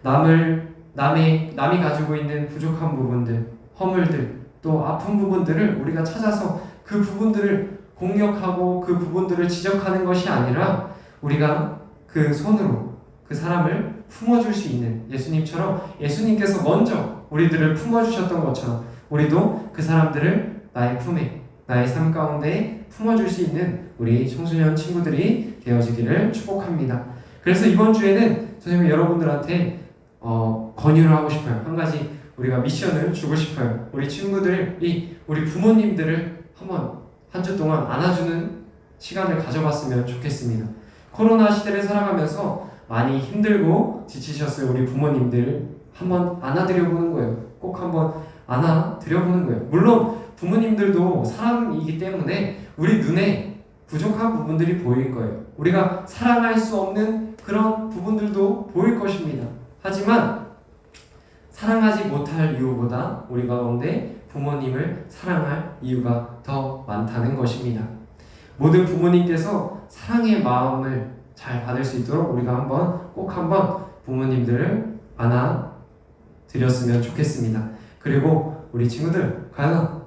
남이 가지고 있는 부족한 부분들, 허물들, 또 아픈 부분들을 우리가 찾아서 그 부분들을 공격하고 그 부분들을 지적하는 것이 아니라 우리가 그 손으로 그 사람을 품어줄 수 있는 예수님처럼 예수님께서 먼저 우리들을 품어주셨던 것처럼 우리도 그 사람들을 나의 품에, 나의 삶 가운데 품어줄 수 있는 우리 청소년 친구들이 되어지기를 축복합니다. 그래서 이번 주에는 선생님이 여러분들한테 권유를 하고 싶어요. 한 가지 우리가 미션을 주고 싶어요. 우리 친구들이 우리 부모님들을 한 주 동안 안아주는 시간을 가져봤으면 좋겠습니다. 코로나 시대를 살아가면서 많이 힘들고 지치셨어요. 우리 부모님들 한번 안아드려보는 거예요. 꼭 한번 안아드려보는 거예요. 물론 부모님들도 사람이기 때문에 우리 눈에 부족한 부분들이 보일 거예요. 우리가 사랑할 수 없는 그런 부분들도 보일 것입니다. 하지만 사랑하지 못할 이유보다 우리 가운데 부모님을 사랑할 이유가 더 많다는 것입니다. 모든 부모님께서 사랑의 마음을 잘 받을 수 있도록 우리가 꼭 한번 부모님들을 안아드렸으면 좋겠습니다. 그리고 우리 친구들 과연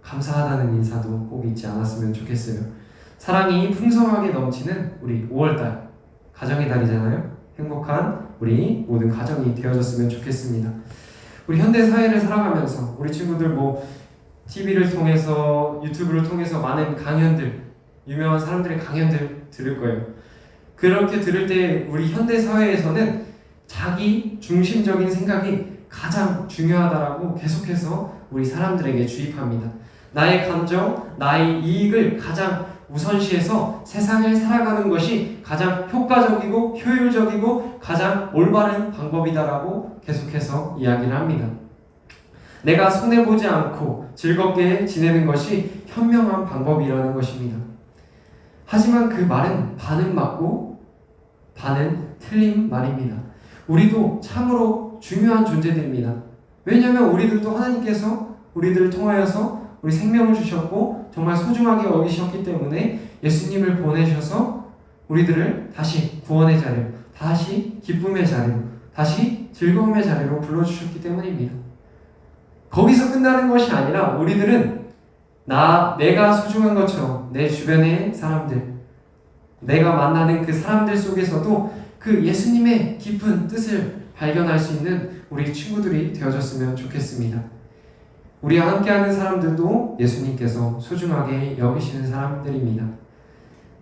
감사하다는 인사도 꼭 잊지 않았으면 좋겠어요. 사랑이 풍성하게 넘치는 우리 5월달 가정의 달이잖아요. 행복한 우리 모든 가정이 되어졌으면 좋겠습니다. 우리 현대 사회를 살아가면서 우리 친구들 TV를 통해서 유튜브를 통해서 많은 강연들, 유명한 사람들의 강연들 들을 거예요. 그렇게 들을 때 우리 현대 사회에서는 자기 중심적인 생각이 가장 중요하다라고 계속해서 우리 사람들에게 주입합니다. 나의 감정, 나의 이익을 가장 우선시해서 세상을 살아가는 것이 가장 효과적이고 효율적이고 가장 올바른 방법이다라고 계속해서 이야기를 합니다. 내가 손해보지 않고 즐겁게 지내는 것이 현명한 방법이라는 것입니다. 하지만 그 말은 반은 맞고 반은 틀린 말입니다. 우리도 참으로 중요한 존재들입니다. 왜냐하면 우리들도 하나님께서 우리들을 통하여서 우리 생명을 주셨고 정말 소중하게 여기셨기 때문에 예수님을 보내셔서 우리들을 다시 구원의 자리로, 다시 기쁨의 자리로, 다시 즐거움의 자리로 불러주셨기 때문입니다. 거기서 끝나는 것이 아니라 우리들은 내가 소중한 것처럼 내 주변의 사람들, 내가 만나는 그 사람들 속에서도 그 예수님의 깊은 뜻을 발견할 수 있는 우리 친구들이 되어졌으면 좋겠습니다. 우리와 함께하는 사람들도 예수님께서 소중하게 여기시는 사람들입니다.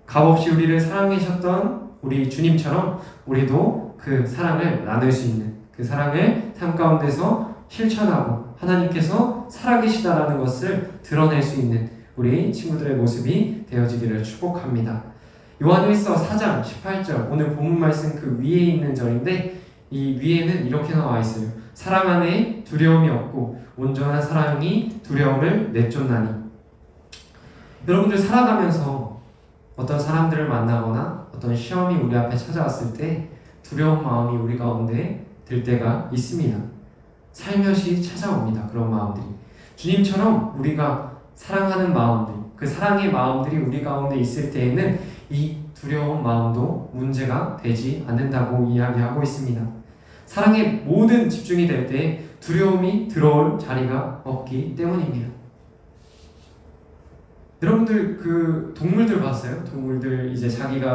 값없이 우리를 사랑하셨던 우리 주님처럼 우리도 그 사랑을 나눌 수 있는, 그 사랑을 삶 가운데서 실천하고 하나님께서 살아계시다라는 것을 드러낼 수 있는 우리 친구들의 모습이 되어지기를 축복합니다. 요한일서 4장 18절, 오늘 본문 말씀 그 위에 있는 절인데 이 위에는 이렇게 나와 있어요. 사랑 안에 두려움이 없고 온전한 사랑이 두려움을 내쫓나니. 여러분들 살아가면서 어떤 사람들을 만나거나 어떤 시험이 우리 앞에 찾아왔을 때 두려운 마음이 우리 가운데 들 때가 있습니다. 살며시 찾아옵니다. 그런 마음들이. 주님처럼 우리가 사랑하는 마음들, 그 사랑의 마음들이 우리 가운데 있을 때에는 이 두려운 마음도 문제가 되지 않는다고 이야기하고 있습니다. 사랑에 모든 집중이 될 때 두려움이 들어올 자리가 없기 때문입니다. 여러분들 그 동물들 봤어요? 동물들 이제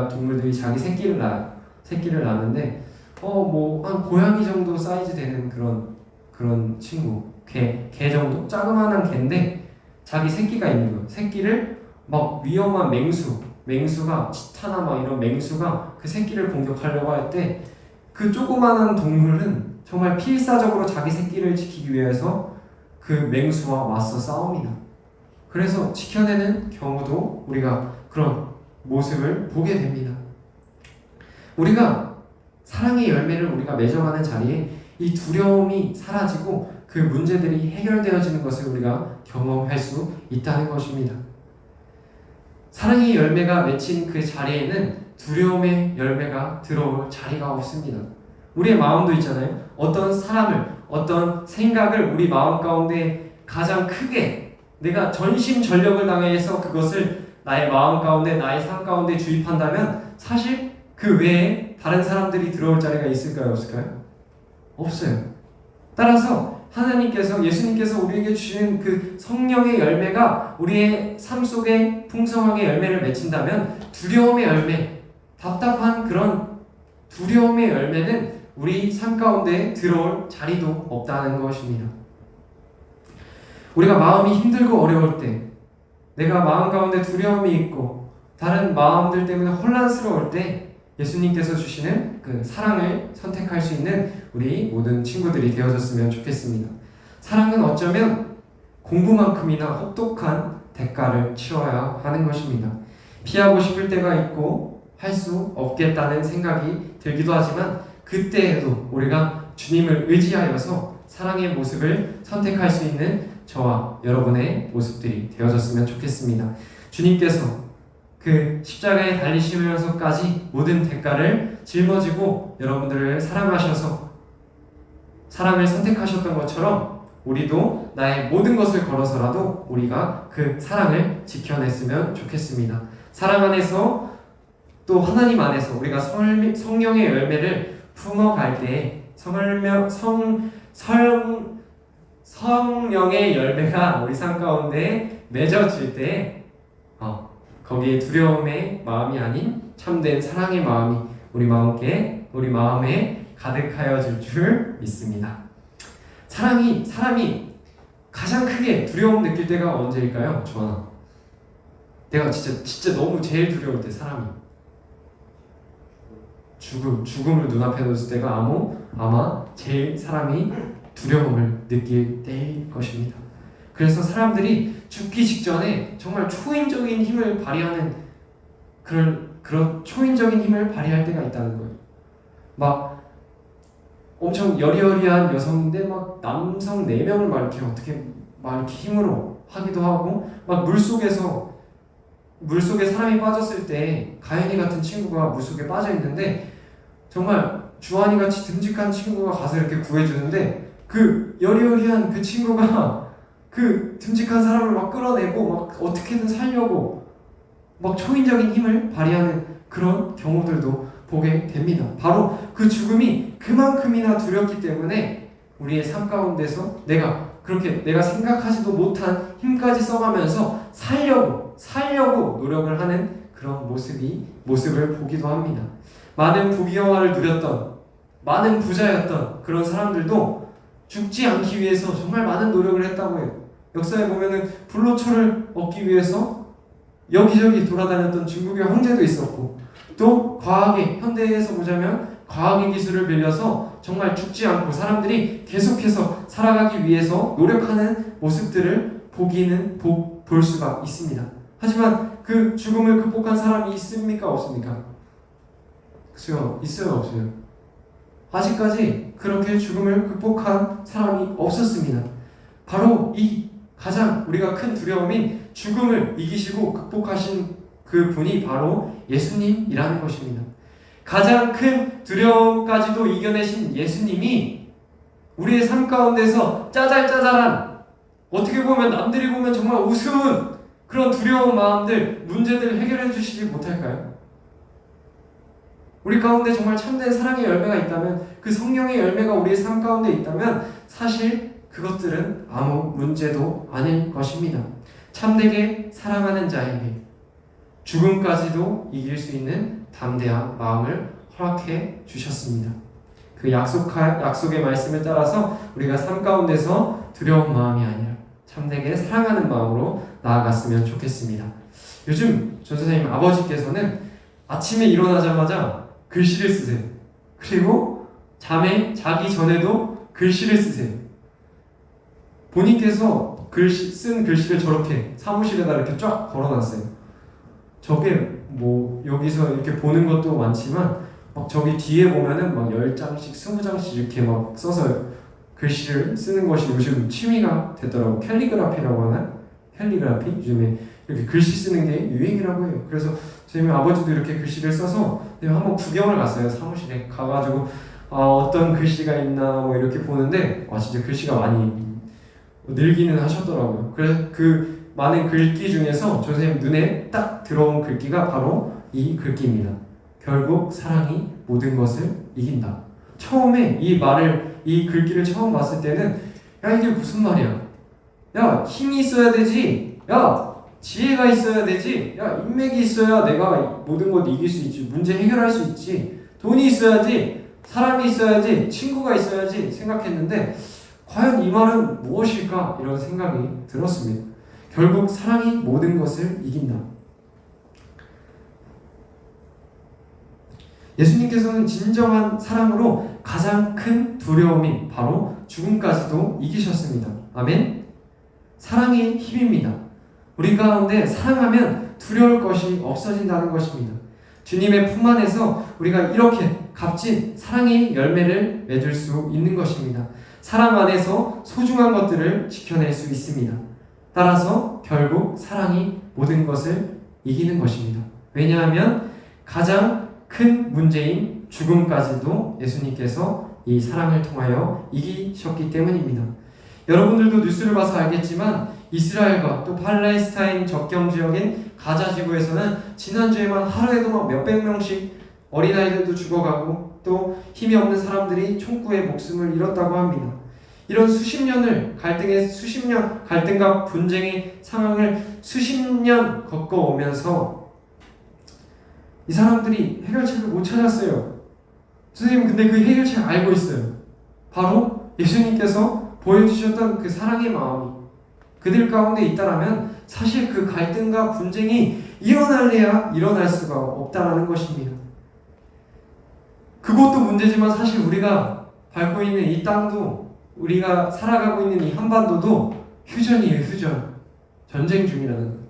동물들이 자기 새끼를 낳아요. 새끼를 낳는데 한 고양이 정도 사이즈 되는 그런 친구, 개 정도 자그마한 개인데 자기 새끼가 있는 거예요. 새끼를 막 위험한 맹수가 치타나 이런 맹수가 그 새끼를 공격하려고 할 때 그 조그마한 동물은 정말 필사적으로 자기 새끼를 지키기 위해서 그 맹수와 맞서 싸웁니다. 그래서 지켜내는 경우도 우리가 그런 모습을 보게 됩니다. 우리가 사랑의 열매를 우리가 맺어가는 자리에 이 두려움이 사라지고 그 문제들이 해결되어지는 것을 우리가 경험할 수 있다는 것입니다. 사랑의 열매가 맺힌 그 자리에는 두려움의 열매가 들어올 자리가 없습니다. 우리의 마음도 있잖아요. 어떤 사람을, 어떤 생각을 우리 마음 가운데 가장 크게 내가 전심전력을 다해서 그것을 나의 마음 가운데, 나의 삶 가운데 주입한다면 사실 그 외에 다른 사람들이 들어올 자리가 있을까요? 없을까요? 없어요. 따라서 하나님께서, 예수님께서 우리에게 주시는 그 성령의 열매가 우리의 삶 속에 풍성하게 열매를 맺힌다면 두려움의 열매, 답답한 그런 두려움의 열매는 우리 삶 가운데 들어올 자리도 없다는 것입니다. 우리가 마음이 힘들고 어려울 때, 내가 마음 가운데 두려움이 있고 다른 마음들 때문에 혼란스러울 때 예수님께서 주시는 그 사랑을 선택할 수 있는 우리 모든 친구들이 되어줬으면 좋겠습니다. 사랑은 어쩌면 공부만큼이나 혹독한 대가를 치러야 하는 것입니다. 피하고 싶을 때가 있고 할 수 없겠다는 생각이 들기도 하지만 그때에도 우리가 주님을 의지하여서 사랑의 모습을 선택할 수 있는 저와 여러분의 모습들이 되어졌으면 좋겠습니다. 주님께서 그 십자가에 달리시면서까지 모든 대가를 짊어지고 여러분들을 사랑하셔서 사랑을 선택하셨던 것처럼 우리도 나의 모든 것을 걸어서라도 우리가 그 사랑을 지켜냈으면 좋겠습니다. 사랑 안에서 또 하나님 안에서 우리가 성령의 열매를 품어갈 때 성령의 열매가 우리 삶 가운데 맺어질 때 거기에 두려움의 마음이 아닌 참된 사랑의 마음이 우리 마음에 가득하여질 줄 믿습니다. 사람이 가장 크게 두려움 느낄 때가 언제일까요? 조하나, 내가 진짜 너무 제일 두려울 때 사람이 죽음을 눈앞에 놓았을 때가 아마 제일 사람이 두려움을 느낄 때일 것입니다. 그래서 사람들이 죽기 직전에 정말 초인적인 힘을 발휘하는 그런 초인적인 힘을 발휘할 때가 있다는 거예요. 막 엄청 여리여리한 여성인데 막 남성 4명을 막 이렇게 힘으로 하기도 하고, 막 물속에 사람이 빠졌을 때 가연이 같은 친구가 물속에 빠져 있는데 정말 주한이 같이 듬직한 친구가 가서 이렇게 구해주는데 그 여리여리한 그 친구가 그 듬직한 사람을 막 끌어내고 막 어떻게든 살려고 막 초인적인 힘을 발휘하는 그런 경우들도 보게 됩니다. 바로 그 죽음이 그만큼이나 두렵기 때문에 우리의 삶 가운데서 내가 생각하지도 못한 힘까지 써가면서 살려고 노력을 하는 그런 모습을 보기도 합니다. 많은 부귀영화를 누렸던, 많은 부자였던 그런 사람들도 죽지 않기 위해서 정말 많은 노력을 했다고 해요. 역사에 보면은 불로초를 얻기 위해서 여기저기 돌아다녔던 중국의 황제도 있었고, 또 현대에서 보자면 과학의 기술을 빌려서 정말 죽지 않고 사람들이 계속해서 살아가기 위해서 노력하는 모습들을 볼 수가 있습니다. 하지만 그 죽음을 극복한 사람이 있습니까? 없습니까? 그죠? 있어요? 없어요? 아직까지 그렇게 죽음을 극복한 사람이 없었습니다. 바로 이 가장 우리가 큰 두려움인 죽음을 이기시고 극복하신 그 분이 바로 예수님이라는 것입니다. 가장 큰 두려움까지도 이겨내신 예수님이 우리의 삶 가운데서 짜잘짜잘한, 어떻게 보면 남들이 보면 정말 우스운 그런 두려운 마음들, 문제들을 해결해 주시지 못할까요? 우리 가운데 정말 참된 사랑의 열매가 있다면, 그 성령의 열매가 우리의 삶 가운데 있다면 사실 그것들은 아무 문제도 아닐 것입니다. 참되게 사랑하는 자에게 죽음까지도 이길 수 있는 담대한 마음을 허락해 주셨습니다. 그 약속의 말씀을 따라서 우리가 삶 가운데서 두려운 마음이 아니라 참되게 사랑하는 마음으로 나아갔으면 좋겠습니다. 요즘 전선생님 아버지께서는 아침에 일어나자마자 글씨를 쓰세요. 그리고 잠에 자기 전에도 글씨를 쓰세요. 본인께서 쓴 글씨를 저렇게 사무실에다 이렇게 쫙 걸어놨어요. 저게 뭐 여기서 이렇게 보는 것도 많지만 막 저기 뒤에 보면은 막 10장씩 20장씩 이렇게 막 써서 글씨를 쓰는 것이 요즘 취미가 됐더라고. 캘리그라피라고 하나? 캘리그라피? 요즘에 이렇게 글씨 쓰는 게 유행이라고 해요. 그래서 저희 아버지도 이렇게 글씨를 써서 한번 구경을 갔어요. 사무실에 가가지고 어떤 글씨가 있나 뭐 이렇게 보는데 진짜 글씨가 많이 늘기는 하셨더라고요. 그래서 그 많은 글귀 중에서 선생님 눈에 딱 들어온 글귀가 바로 이 글귀입니다. 결국 사랑이 모든 것을 이긴다. 처음에 이 글귀를 처음 봤을 때는 야 이게 무슨 말이야? 야 힘이 있어야 되지. 야 지혜가 있어야 되지. 야 인맥이 있어야 내가 모든 것 이길 수 있지. 문제 해결할 수 있지. 돈이 있어야지. 사람이 있어야지. 친구가 있어야지 생각했는데 과연 이 말은 무엇일까? 이런 생각이 들었습니다. 결국 사랑이 모든 것을 이긴다. 예수님께서는 진정한 사랑으로 가장 큰 두려움인 바로 죽음까지도 이기셨습니다. 아멘. 사랑의 힘입니다. 우리 가운데 사랑하면 두려울 것이 없어진다는 것입니다. 주님의 품 안에서 우리가 이렇게 값진 사랑의 열매를 맺을 수 있는 것입니다. 사랑 안에서 소중한 것들을 지켜낼 수 있습니다. 따라서 결국 사랑이 모든 것을 이기는 것입니다. 왜냐하면 가장 큰 문제인 죽음까지도 예수님께서 이 사랑을 통하여 이기셨기 때문입니다. 여러분들도 뉴스를 봐서 알겠지만 이스라엘과 또 팔레스타인 접경 지역인 가자 지구에서는 지난주에만 하루에도 막 몇백 명씩 어린아이들도 죽어가고 또 힘이 없는 사람들이 총구에 목숨을 잃었다고 합니다. 이런 수십 년 갈등과 분쟁의 상황을 수십 년 겪어오면서 이 사람들이 해결책을 못 찾았어요. 선생님 근데 그 해결책 알고 있어요. 바로 예수님께서 보여주셨던 그 사랑의 마음이 그들 가운데 있다라면 사실 그 갈등과 분쟁이 일어날래야 일어날 수가 없다라는 것입니다. 그것도 문제지만 사실 우리가 밟고 있는 이 땅도 우리가 살아가고 있는 이 한반도도 휴전이에요. 휴전. 전쟁 중이라는 것.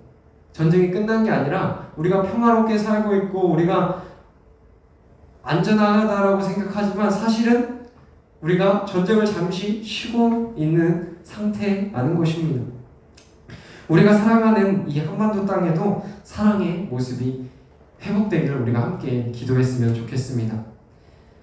전쟁이 끝난 게 아니라 우리가 평화롭게 살고 있고 우리가 안전하다라고 생각하지만 사실은 우리가 전쟁을 잠시 쉬고 있는 상태라는 것입니다. 우리가 살아가는 이 한반도 땅에도 사랑의 모습이 회복되기를 우리가 함께 기도했으면 좋겠습니다.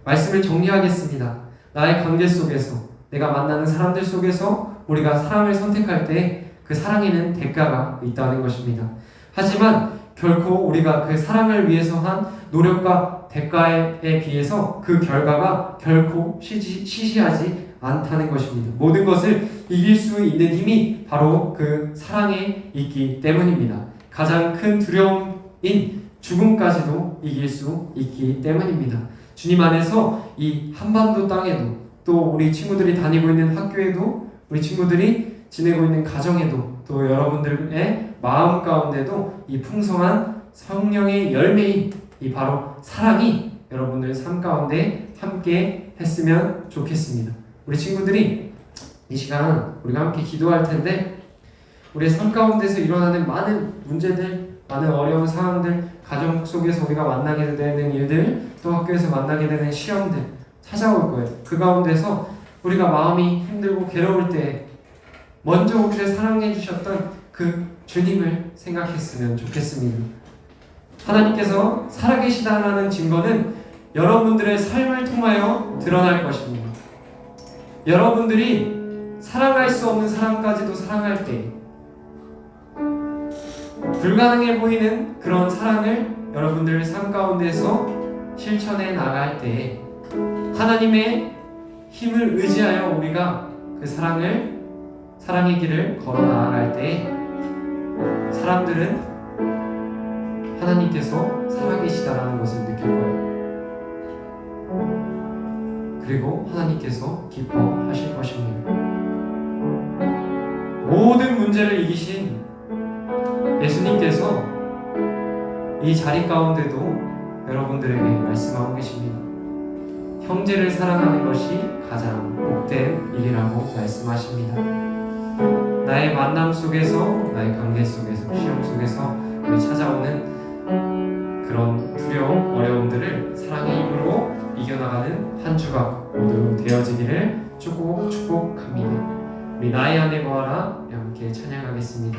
말씀을 정리하겠습니다. 나의 관계 속에서 내가 만나는 사람들 속에서 우리가 사랑을 선택할 때 그 사랑에는 대가가 있다는 것입니다. 하지만 결코 우리가 그 사랑을 위해서 한 노력과 대가에 비해서 그 결과가 결코 시시하지 않다는 것입니다. 모든 것을 이길 수 있는 힘이 바로 그 사랑에 있기 때문입니다. 가장 큰 두려움인 죽음까지도 이길 수 있기 때문입니다. 주님 안에서 이 한반도 땅에도 또 우리 친구들이 다니고 있는 학교에도 우리 친구들이 지내고 있는 가정에도 또 여러분들의 마음 가운데도 이 풍성한 성령의 열매인 이 바로 사랑이 여러분들 삶 가운데 함께 했으면 좋겠습니다. 우리 친구들이 이 시간 우리가 함께 기도할 텐데 우리의 삶 가운데서 일어나는 많은 문제들, 많은 어려운 상황들, 가정 속에서 우리가 만나게 되는 일들, 또 학교에서 만나게 되는 시험들 찾아올 거예요. 그 가운데서 우리가 마음이 힘들고 괴로울 때 먼저 우리를 사랑해 주셨던 그 주님을 생각했으면 좋겠습니다. 하나님께서 살아계시다는 증거는 여러분들의 삶을 통하여 드러날 것입니다. 여러분들이 사랑할 수 없는 사람까지도 사랑할 때 불가능해 보이는 그런 사랑을 여러분들 삶 가운데서 실천해 나갈 때 하나님의 힘을 의지하여 우리가 그 사랑의 길을 걸어 나아갈 때 사람들은 하나님께서 살아계시다라는 것을 느낄 거예요. 그리고 하나님께서 기뻐하실 것입니다. 모든 문제를 이기신 예수님께서 이 자리 가운데도 여러분들에게 말씀하고 계십니다. 형제를 사랑하는 것이 가장 복된 일이라고 말씀하십니다. 나의 만남 속에서, 나의 관계 속에서, 시험 속에서 우리 찾아오는 그런 두려움, 어려움들을 사랑의 힘으로 이겨나가는 한 주가 모두 되어지기를 축복합니다. 우리 나의 안에 거하라 함께 찬양하겠습니다.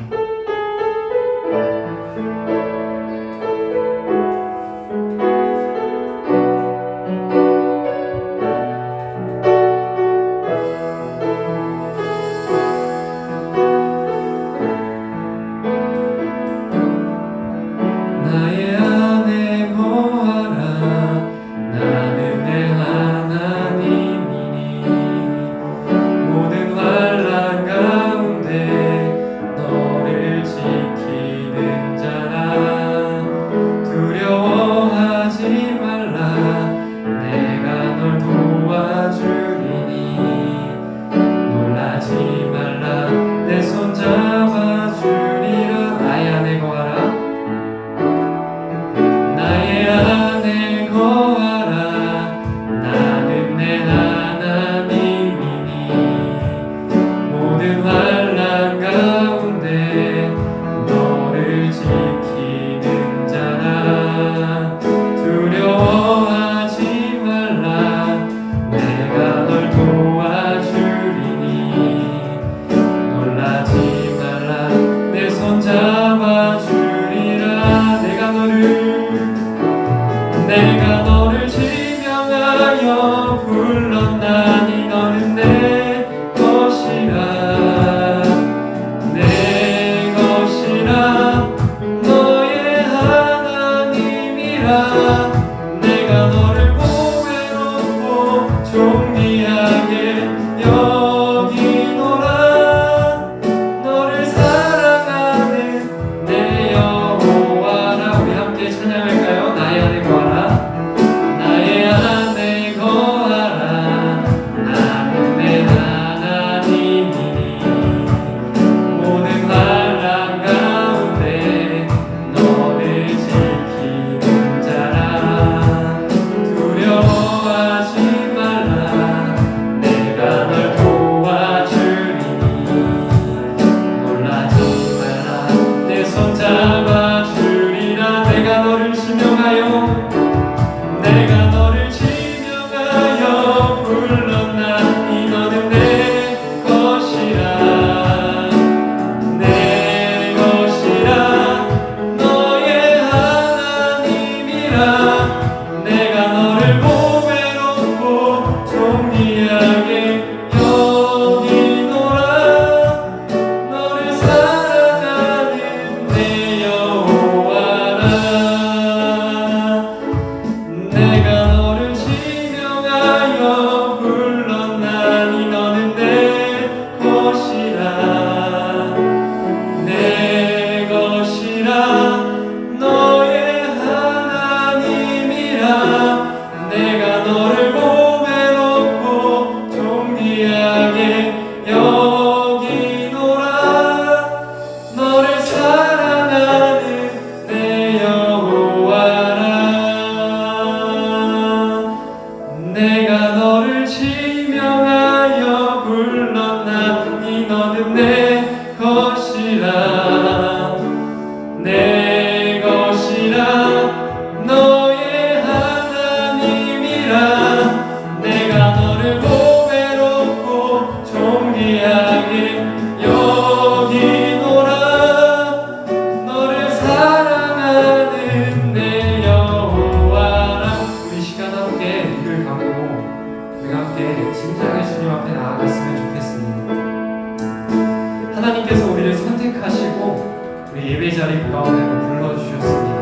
우리 예배 자리 가운데로 불러주셨습니다.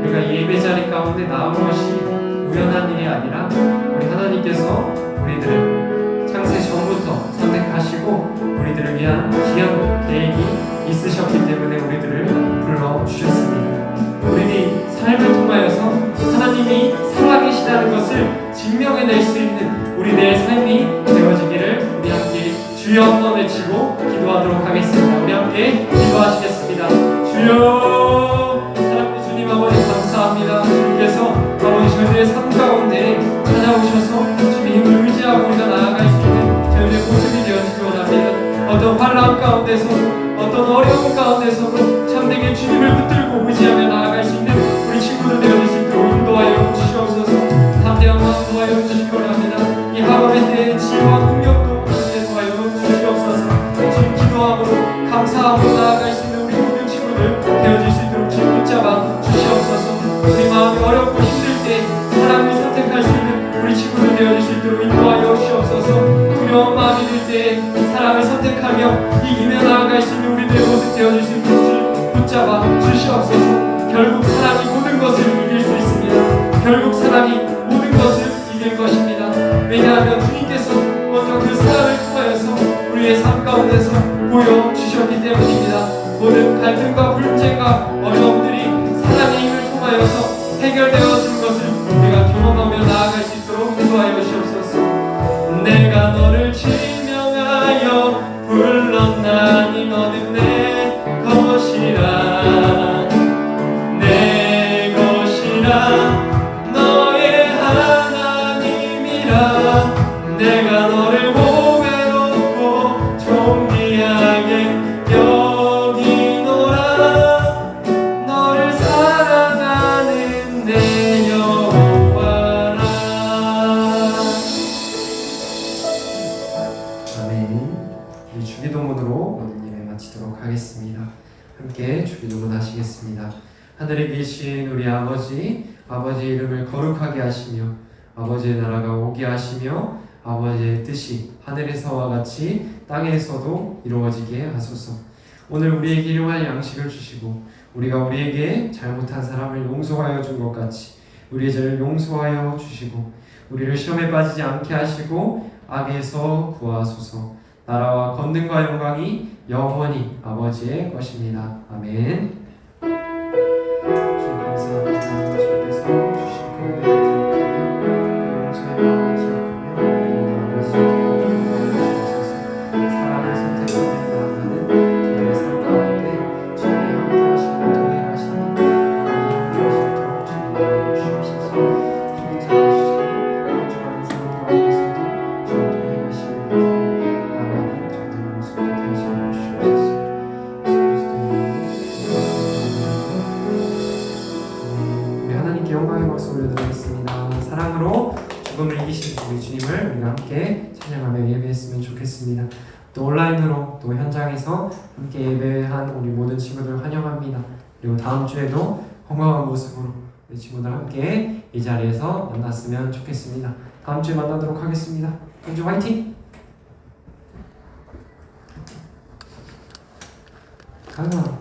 우리가 예배 자리 가운데 나온 것이 우연한 일이 아니라 우리 하나님께서 우리들을 창세 전부터 선택하시고 우리들을 위한 귀한 계획이 있으셨기 때문에 우리들을 불러주셨습니다. 우리의 삶을 통하여서 하나님이 살아계시다는 것을 증명해낼 수 있는 우리들의 삶이 되어지기를 우리 함께 주여 한번 외치고 기도하도록 하겠습니다. 우리 함께 기도하시겠습니다. 주여, 사랑하는 주님 아버지 감사합니다. 주님께서 아버지 저희들의 삶 가운데 찾아오셔서 주님의 힘을 의지하고 우리가 나아갈 수 있는 저희들의 모습이 되어주기 원합니다. 어떤 환난 가운데서 어떤 어려움 가운데서도 참되게 주님을 붙들고 의지하며 나아갈 수 있는 우리 친구들 되어줄 수 있도록 인도하여 주시옵소서. 담대한 마음 도하여 주시기 원합니다. 이 학업의 때에 지혜와 능력도 도하여 주시옵소서. 주님 기도함으로 감사함으로 나아갈 수 있는 우리 모든 친구들 되어질 수 있도록 주님 붙잡아 주시옵소서. 우리 마음이 어렵고 힘들 때 사랑을 선택할 수 있는 우리 친구들 되어질 수 있도록 인도하여 주시옵소서. 두려운 마음이 들 때 사랑을 선택하며 이기며 나아갈 수 있는 우리들의 모습 되어질 수 있도록 주님 붙잡아 주시옵소서. 결국 사랑이 모든 것을 이길 수 있습니다. 결국 사랑이 모든 것을 이길 것입니다. 왜냐하면 주님께서 먼저 그 사랑을 통하여서 우리의 삶 가운데서 보여주셨기 때문입니다. 모든 갈등과 불쟁과 어려움들이 사랑의 힘을 통하여서 해결되어지는 것을 우리가 경험하며 나아갈 수 있도록 인도하여 주옵소서. 내가 너를 지명하여 불렀나니 너는 내 것이라 내 것이라 너의 하나님이라 내가 너를 보배롭고 존귀하게 여기노라 너를 사랑하는 내 여호와라. 아멘. 우리 주기도문으로 모든 예배 마치도록 하겠습니다. 함께 주기도문 하시겠습니다. 하늘에 계신 우리 아버지, 아버지의 이름을 거룩하게 하시며 아버지의 나라가 오게 하시며 아버지의 뜻이 하늘에서와 같이 땅에서도 이루어지게 하소서. 오늘 우리에게 일용할 양식을 주시고 우리가 우리에게 잘못한 사람을 용서하여 준 것 같이 우리의 죄를 용서하여 주시고 우리를 시험에 빠지지 않게 하시고 악에서 구하소서. 나라와 권능과 영광이 영원히 아버지의 것입니다. 아멘. 주님 감사합니다. 주께서 주신 그 은혜를 기억하며 용서의 마음을 기억하며 우리가 나아갈 수 있도록 도와주옵소서. 사랑을 선택하며 나아가는 저희의 삶 가운데 주님의 함께하시고 동행하시니 하나님 함께하시도록 주님 도와주시옵소서. 힘이 잡으시고 안주하는 삶 가운데서도 주님 동행하시는 영광의 박수 올려드리겠습니다. 사랑으로 죽음을 이기신 우리 주님을 우리가 함께 찬양하며 예배했으면 좋겠습니다. 또 온라인으로 또 현장에서 함께 예배한 우리 모든 친구들 환영합니다. 그리고 다음 주에도 건강한 모습으로 우리 친구들 함께 이 자리에서 만났으면 좋겠습니다. 다음 주에 만나도록 하겠습니다. 경주 화이팅! 가자.